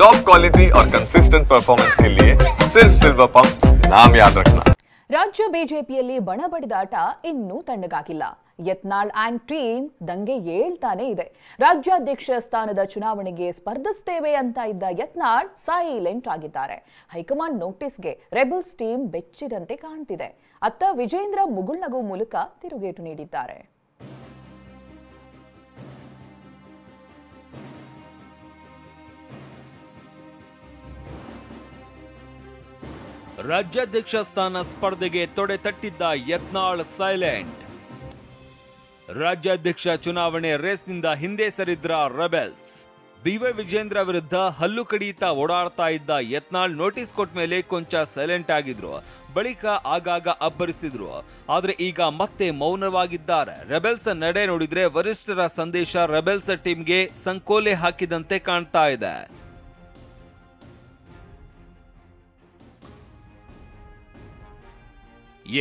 Top quality और consistent performance के लिए सिर्फ सिल्वर पंप नाम याद रखना। ರಾಜ್ಯ ಬಿಜೆಪಿಯಲ್ಲಿ ಬಣ ಬಡಿದಾಟ ಇನ್ನೂ ತಣ್ಣಗಾಗಿಲ್ಲ. ಯತ್ನಾಳ್ ಆ್ಯಂಡ್ ಟೀಮ್ ದಂಗೆ ಏಳ್ತಾನೆ ಇದೆ. ರಾಜ್ಯಾಧ್ಯಕ್ಷ ಸ್ಥಾನದ ಚುನಾವಣೆಗೆ ಸ್ಪರ್ಧಿಸುತ್ತೇವೆ ಅಂತ ಇದ್ದ ಯತ್ನಾಳ್ ಸೈಲೆಂಟ್ ಆಗಿದ್ದಾರೆ. ಹೈಕಮಾಂಡ್ ನೋಟಿಸ್ಗೆ ರೆಬಲ್ಸ್ ಟೀಮ್ ಬೆಚ್ಚಿದಂತೆ ಕಾಣ್ತಿದೆ. ಅತ್ತ ವಿಜೇಂದ್ರ ಮುಗುಳ್ನಗು ಮೂಲಕ ತಿರುಗೇಟು ನೀಡಿದ್ದಾರೆ. ರಾಜ್ಯಾಧ್ಯಕ್ಷ ಸ್ಥಾನ ಸ್ಪರ್ಧೆಗೆ ತೊಡೆ ತಟ್ಟಿದ್ದ ಯತ್ನಾಳ್ ಸೈಲೆಂಟ್. ರಾಜ್ಯಾಧ್ಯಕ್ಷ ಚುನಾವಣೆ ರೇಸ್ನಿಂದ ಹಿಂದೆ ಸರಿದ್ರ ರೆಬೆಲ್ಸ್. ಬಿವೈ ವಿಜೇಂದ್ರ ವಿರುದ್ಧ ಹಲ್ಲು ಕಡಿಯುತ್ತಾ ಓಡಾಡ್ತಾ ಇದ್ದ ಯತ್ನಾಳ್ ನೋಟಿಸ್ ಕೊಟ್ಟ ಮೇಲೆ ಕೊಂಚ ಸೈಲೆಂಟ್ ಆಗಿದ್ರು. ಬಳಿಕ ಆಗಾಗ ಅಬ್ಬರಿಸಿದ್ರು. ಆದ್ರೆ ಈಗ ಮತ್ತೆ ಮೌನವಾಗಿದ್ದಾರೆ. ರೆಬೆಲ್ಸ್ ನಡೆ ನೋಡಿದ್ರೆ ವರಿಷ್ಠರ ಸಂದೇಶ ರೆಬೆಲ್ಸ್ ಟೀಮ್ಗೆ ಸಂಕೋಲೆ ಹಾಕಿದಂತೆ ಕಾಣ್ತಾ ಇದೆ.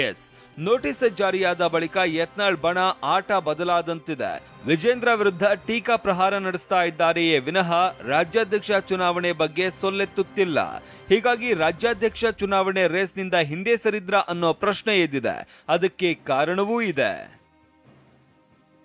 ಎಸ್, ನೋಟಿಸ್ ಜಾರಿಯಾದ ಬಳಿಕ ಯತ್ನಾಳ್ ಬಣ ಆಟ ಬದಲಾದಂತಿದೆ. ವಿಜೇಂದ್ರ ವಿರುದ್ಧ ಟೀಕಾ ಪ್ರಹಾರ ನಡೆಸ್ತಾ ಇದ್ದಾರೆಯೇ ವಿನಃ ರಾಜ್ಯಾಧ್ಯಕ್ಷ ಚುನಾವಣೆ ಬಗ್ಗೆ ಸೊಲ್ಲೆತ್ತುತ್ತಿಲ್ಲ. ಹೀಗಾಗಿ ರಾಜ್ಯಾಧ್ಯಕ್ಷ ಚುನಾವಣೆ ರೇಸ್ನಿಂದ ಹಿಂದೆ ಸರಿದ್ರ ಅನ್ನೋ ಪ್ರಶ್ನೆ ಎದ್ದಿದೆ. ಅದಕ್ಕೆ ಕಾರಣವೂ ಇದೆ.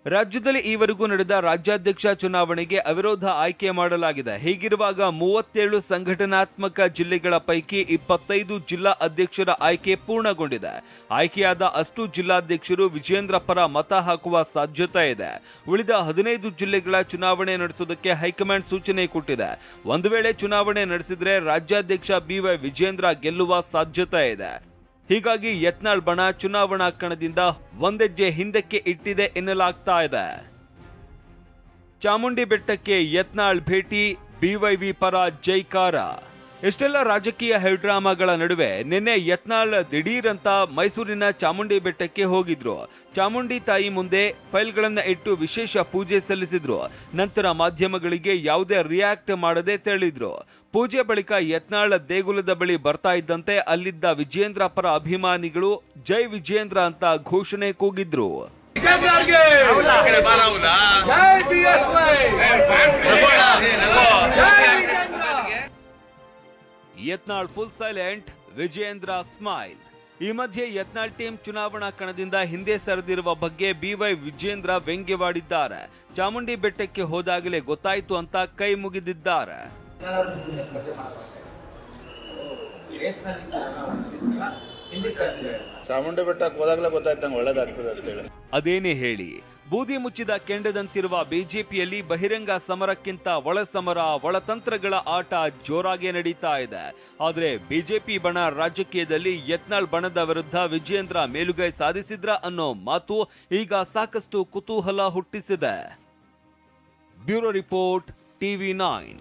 ರಾಜ್ಯದಲ್ಲಿ ಈವರೆಗೂ ನಡೆದ ರಾಜ್ಯಾಧ್ಯಕ್ಷ ಚುನಾವಣೆಗೆ ಅವಿರೋಧ ಆಯ್ಕೆ ಮಾಡಲಾಗಿದೆ. ಹೀಗಿರುವಾಗ 37 ಸಂಘಟನಾತ್ಮಕ ಜಿಲ್ಲೆಗಳ ಪೈಕಿ 25 ಜಿಲ್ಲಾ ಅಧ್ಯಕ್ಷರ ಆಯ್ಕೆ ಪೂರ್ಣಗೊಂಡಿದೆ. ಆಯ್ಕೆಯಾದ ಅಷ್ಟು ಜಿಲ್ಲಾಧ್ಯಕ್ಷರು ವಿಜೇಂದ್ರ ಪರ ಮತ ಹಾಕುವ ಸಾಧ್ಯತೆ ಇದೆ. ಉಳಿದ 15 ಜಿಲ್ಲೆಗಳ ಚುನಾವಣೆ ನಡೆಸುವುದಕ್ಕೆ ಹೈಕಮಾಂಡ್ ಸೂಚನೆ ಕೊಟ್ಟಿದೆ. ಒಂದು ವೇಳೆ ಚುನಾವಣೆ ನಡೆಸಿದ್ರೆ ರಾಜ್ಯಾಧ್ಯಕ್ಷ ಬಿವೈ ವಿಜೇಂದ್ರ ಗೆಲ್ಲುವ ಸಾಧ್ಯತೆ ಇದೆ. ಹೀಗಾಗಿ ಯತ್ನಾಳ್ ಬಣ ಚುನಾವಣಾ ಕಣದಿಂದ ಒಂದೆಜ್ಜೆ ಹಿಂದಕ್ಕೆ ಇಟ್ಟಿದೆ ಎನ್ನಲಾಗ್ತಾ ಇದೆ. ಚಾಮುಂಡಿ ಬೆಟ್ಟಕ್ಕೆ ಯತ್ನಾಳ್ ಭೇಟಿ, ಬಿವೈವಿ ಪರ ಜೈಕಾರ. ಇಷ್ಟೆಲ್ಲ ರಾಜಕೀಯ ಹೈಡ್ರಾಮಾಗಳ ನಡುವೆ ನಿನ್ನೆ ಯತ್ನಾಳ್ ದಿಢೀರ್ ಅಂತ ಮೈಸೂರಿನ ಚಾಮುಂಡಿ ಬೆಟ್ಟಕ್ಕೆ ಹೋಗಿದ್ರು. ಚಾಮುಂಡಿ ತಾಯಿ ಮುಂದೆ ಫೈಲ್ಗಳನ್ನ ಇಟ್ಟು ವಿಶೇಷ ಪೂಜೆ ಸಲ್ಲಿಸಿದ್ರು. ನಂತರ ಮಾಧ್ಯಮಗಳಿಗೆ ಯಾವುದೇ ರಿಯಾಕ್ಟ್ ಮಾಡದೆ ತೆರಳಿದ್ರು. ಪೂಜೆ ಬಳಿಕ ಯತ್ನಾಳ್ ದೇಗುಲದ ಬಳಿ ಬರ್ತಾ ಇದ್ದಂತೆ ಅಲ್ಲಿದ್ದ ವಿಜೇಂದ್ರ ಪರ ಅಭಿಮಾನಿಗಳು ಜೈ ವಿಜೇಂದ್ರ ಅಂತ ಘೋಷಣೆ ಕೂಗಿದ್ರು. Yatnal full silent, Vijayendra smile. ಈ ಮಧ್ಯೆ ಯತ್ನಾಳ್ ಟೀಮ್ ಚುನಾವಣಾ ಕಣದಿಂದ ಹಿಂದೆ ಸರಿದಿರುವ ಬಗ್ಗೆ ಬಿವೈ ವಿಜೇಂದ್ರ ವ್ಯಂಗ್ಯವಾಡಿದ್ದಾರೆ. ಚಾಮುಂಡಿ ಬೆಟ್ಟಕ್ಕೆ ಹೋದಾಗಲೇ ಗೊತ್ತಾಯ್ತು ಅಂತ ಕೈ ಮುಗಿದಿದ್ದಾರೆ. ಚಾಮುಂಡಿ ಬೆಟ್ಟಕ್ಕೆ ಹೋದಾಗಲೇ ಗೊತ್ತಾಯ್ತಂಗೆ ಒಳ್ಳೇದಾಗ್ತದೆ ಅಂತ ಹೇಳಿ. ಅದೇನೇ ಹೇಳಿ, ಬೂದಿ ಮುಚ್ಚಿದ ಕೆಂಡದಂತಿರುವ ಬಿಜೆಪಿಯಲ್ಲಿ ಬಹಿರಂಗ ಸಮರಕ್ಕಿಂತ ಒಳಸಮರ, ಒಳತಂತ್ರಗಳ ಆಟ ಜೋರಾಗಿ ನಡೀತಾ ಇದೆ. ಆದ್ರೆ ಬಿಜೆಪಿ ಬಣ ರಾಜಕೀಯದಲ್ಲಿ ಯತ್ನಾಳ್ ಬಣದ ವಿರುದ್ಧ ವಿಜೇಂದ್ರ ಮೇಲುಗೈ ಸಾಧಿಸಿದ್ರ ಅನ್ನೋ ಮಾತು ಈಗ ಸಾಕಷ್ಟು ಕುತೂಹಲ ಹುಟ್ಟಿಸಿದೆ. Bureau report, TV9.